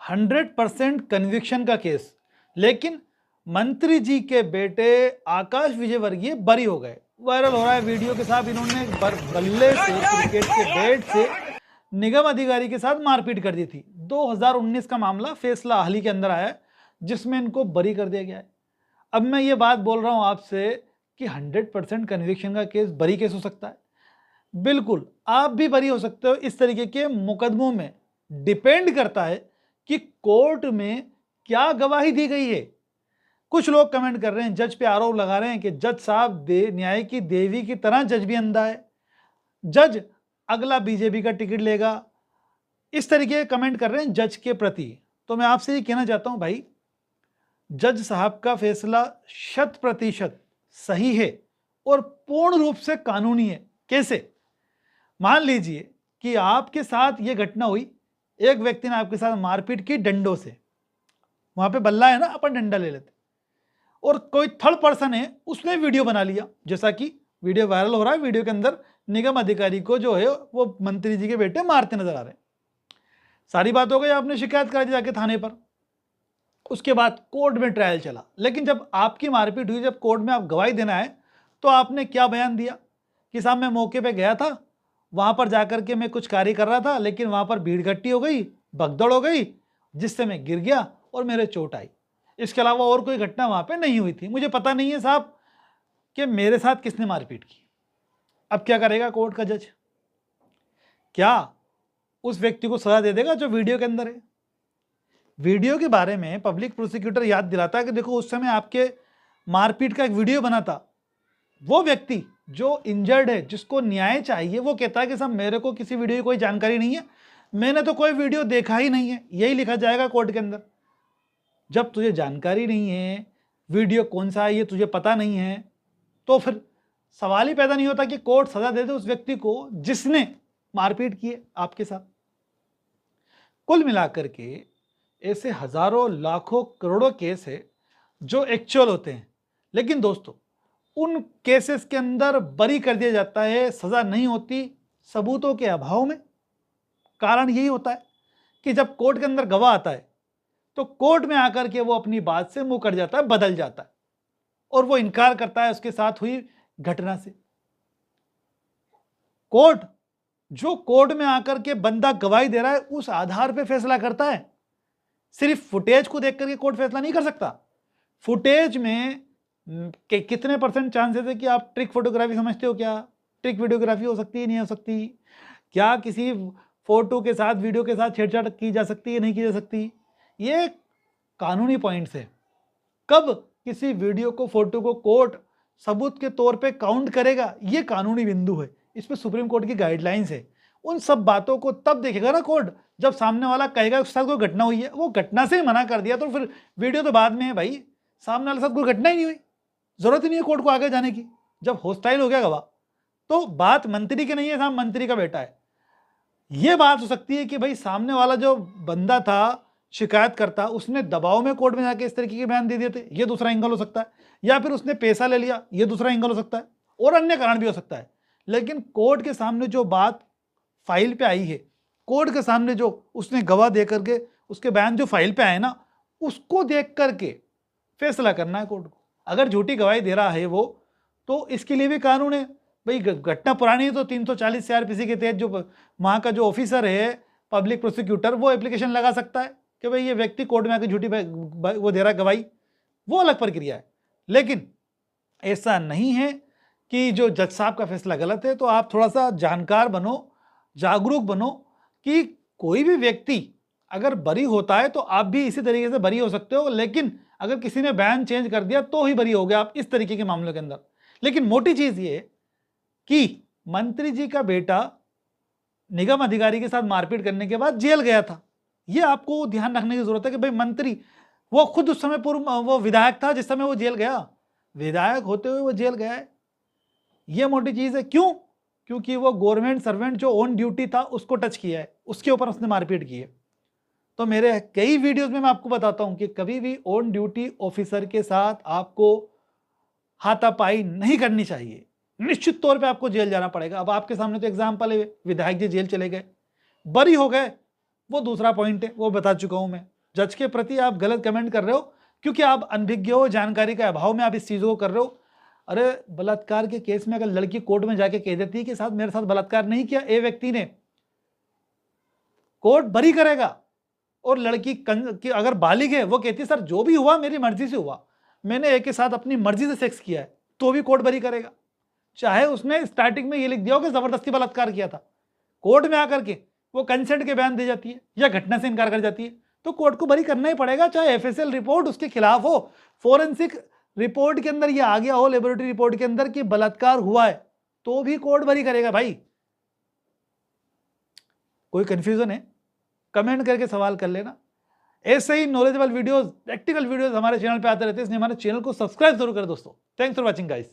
100% conviction का case, लेकिन मंत्री जी के बेटे आकाश विजयवर्गीय बरी हो गए। वायरल हो रहा है वीडियो के साथ, इन्होंने बल्ले से, क्रिकेट के बैट से निगम अधिकारी के साथ मारपीट कर दी थी। 2019 का मामला, फैसला हाल ही के अंदर आया है जिसमें इनको बरी कर दिया गया है। अब मैं ये बात बोल रहा हूं आपसे कि 100% कन्विक्शन का केस बरी केस हो सकता है। बिल्कुल आप भी बरी हो सकते हो इस तरीके के मुकदमों में। डिपेंड करता है कि कोर्ट में क्या गवाही दी गई है। कुछ लोग कमेंट कर रहे हैं, जज पे आरोप लगा रहे हैं कि जज साहब न्याय की देवी की तरह जज भी अंधा है, जज अगला बीजेपी का टिकट लेगा, इस तरीके के कमेंट कर रहे हैं जज के प्रति। तो मैं आपसे ये कहना चाहता हूं भाई, जज साहब का फैसला 100% सही है और पूर्ण रूप से कानूनी है। कैसे? मान लीजिए कि आपके साथ ये घटना हुई, एक व्यक्ति ने आपके साथ मारपीट की डंडों से, वहां पे बल्ला है ना, अपन डंडा ले लेते, और कोई थर्ड पर्सन है उसने वीडियो बना लिया, जैसा कि वीडियो वायरल हो रहा है। वीडियो के अंदर निगम अधिकारी को जो है वो मंत्री जी के बेटे मारते नजर आ रहे हैं। सारी बात हो गई, आपने शिकायत करा दी जाके थाने पर, उसके बाद कोर्ट में ट्रायल चला। लेकिन जब आपकी मारपीट हुई, जब कोर्ट में आप गवाही देना है, तो आपने क्या बयान दिया कि साहब मैं मौके पे गया था, वहां पर जाकर के मैं कुछ कार्य कर रहा था, लेकिन वहां पर भीड़ इकट्ठी हो गई, भगदड़ हो गई, जिससे मैं गिर गया और मेरे चोट आई। इसके अलावा और कोई घटना वहां पे नहीं हुई थी, मुझे पता नहीं है साहब कि मेरे साथ किसने मारपीट की। अब क्या करेगा कोर्ट का जज? क्या उस व्यक्ति को सजा दे देगा जो वीडियो के अंदर है? वीडियो के बारे में पब्लिक प्रोसिक्यूटर याद दिलाता है कि देखो उस समय आपके मारपीट का एक वीडियो बना था। वो व्यक्ति जो इंजर्ड है, जिसको न्याय चाहिए, वो कहता है कि साहब मेरे को किसी वीडियो की कोई जानकारी नहीं है, मैंने तो कोई वीडियो देखा ही नहीं है। यही लिखा जाएगा कोर्ट के अंदर। जब तुझे जानकारी नहीं है, वीडियो कौन सा है ये तुझे पता नहीं है, तो फिर सवाल ही पैदा नहीं होता कि कोर्ट सजा दे दे उस व्यक्ति को जिसने मारपीट की है आपके साथ। कुल मिलाकर के ऐसे हजारों, लाखों, करोड़ों केस है जो एक्चुअल होते हैं, लेकिन दोस्तों उन केसेस के अंदर बरी कर दिया जाता है, सजा नहीं होती सबूतों के अभाव में। कारण यही होता है कि जब कोर्ट के अंदर गवाह आता है तो कोर्ट में आकर के वो अपनी बात से मुंह कर जाता है, बदल जाता है, और वो इनकार करता है उसके साथ हुई घटना से। कोर्ट में आकर के बंदा गवाही दे रहा है, उस आधार पे फैसला करता है। सिर्फ फुटेज को देख करके कोर्ट फैसला नहीं कर सकता। फुटेज में कितने % चांसेस है कि आप ट्रिक फोटोग्राफी समझते हो? क्या ट्रिक वीडियोग्राफी हो सकती है, नहीं हो सकती? क्या किसी फोटो के साथ, वीडियो के साथ छेड़छाड़ की जा सकती है, नहीं की जा सकती? ये कानूनी पॉइंट्स है। कब किसी वीडियो को, फोटो को कोर्ट सबूत के तौर पे काउंट करेगा, ये कानूनी बिंदु है। इसमें सुप्रीम कोर्ट की गाइडलाइंस है। उन सब बातों को तब देखेगा ना कोर्ट जब सामने वाला कहेगा उसके साथ कोई घटना हुई है। वो घटना से ही मना कर दिया तो फिर वीडियो तो बाद में है भाई, सामने वाले साथ कोई घटना ही नहीं हुई, जरूरत ही नहीं है कोर्ट को आगे जाने की। जब हॉस्टाइल हो गया गवाह, तो बात मंत्री की नहीं है, साहब मंत्री का बेटा है। ये बात हो सकती है कि भाई सामने वाला जो बंदा था, शिकायत करता, उसने दबाव में कोर्ट में जाके इस तरीके के बयान दे दिए थे, ये दूसरा एंगल हो सकता है, या फिर उसने पैसा ले लिया, ये दूसरा एंगल हो सकता है, और अन्य कारण भी हो सकता है। लेकिन कोर्ट के सामने जो बात फाइल पे आई है, कोर्ट के सामने जो उसने गवाह दे करके उसके बयान जो फाइल पे आए ना, उसको देख करके फैसला करना है कोर्ट को। अगर झूठी गवाही दे रहा है वो, तो इसके लिए भी कानून है भाई। घटना पुरानी है तो 340 CRPC के तहत जो वहाँ का जो ऑफिसर है, पब्लिक प्रोसिक्यूटर, वो एप्लीकेशन लगा सकता है कि भाई ये व्यक्ति कोर्ट में आकर झूठी वो दे रहा है गवाही। वो अलग प्रक्रिया है। लेकिन ऐसा नहीं है कि जो जज साहब का फैसला गलत है। तो आप थोड़ा सा जानकार बनो, जागरूक बनो कि कोई भी व्यक्ति अगर बरी होता है तो आप भी इसी तरीके से बरी हो सकते हो। लेकिन अगर किसी ने बयान चेंज कर दिया तो ही बरी हो गया आप, इस तरीके के मामलों के अंदर। लेकिन मोटी चीज ये कि मंत्री जी का बेटा निगम अधिकारी के साथ मारपीट करने के बाद जेल गया था। ये आपको ध्यान रखने की जरूरत है कि भाई मंत्री, वो खुद उस समय पूर्व वो विधायक था जिस समय वो जेल गया, विधायक होते हुए वो जेल गया है। ये मोटी चीज है। क्यों? क्योंकि वो गवर्नमेंट सर्वेंट जो ऑन ड्यूटी था उसको टच किया है, उसके ऊपर उसने मारपीट की है। तो मेरे कई वीडियोस में मैं आपको बताता हूं कि कभी भी ऑन ड्यूटी ऑफिसर के साथ आपको हाथापाई नहीं करनी चाहिए। निश्चित तौर पे आपको जेल जाना पड़ेगा। अब आपके सामने तो एग्जाम्पल है, विधायक जी जेल चले गए, बरी हो गए, वो दूसरा पॉइंट है, वो बता चुका हूं मैं। जज के प्रति आप गलत कमेंट कर रहे हो क्योंकि आप अनभिज्ञ हो, जानकारी के अभाव में आप इस चीज़ों को कर रहे हो। अरे बलात्कार के केस में अगर लड़की कोर्ट में जाके कह देती है कि साथ मेरे साथ बलात्कार नहीं किया ए व्यक्ति ने, कोर्ट बरी करेगा। और लड़की की अगर बालिग है, वो कहती है सर जो भी हुआ मेरी मर्जी से हुआ, मैंने ए के साथ अपनी मर्जी से सेक्स किया है, तो भी कोर्ट बरी करेगा। चाहे उसने स्टार्टिंग में ये लिख दिया हो कि जबरदस्ती बलात्कार किया था, कोर्ट में आकर के वो कंसेंट के बयान दे जाती है या घटना से इनकार कर जाती है, तो कोर्ट को बरी करना ही पड़ेगा, चाहे एफएसएल रिपोर्ट उसके खिलाफ हो, फोरेंसिक रिपोर्ट के अंदर ये आ गया हो, लेबोरेटरी रिपोर्ट के अंदर कि बलात्कार हुआ है, तो भी कोर्ट बरी करेगा भाई। कोई कंफ्यूजन है कमेंट करके सवाल कर लेना। ऐसे ही नॉलेजेबल वीडियोस, प्रैक्टिकल वीडियोस हमारे चैनल पे आते रहते हैं, इसलिए हमारे चैनल को सब्सक्राइब जरूर करें दोस्तों। Thanks for watching guys.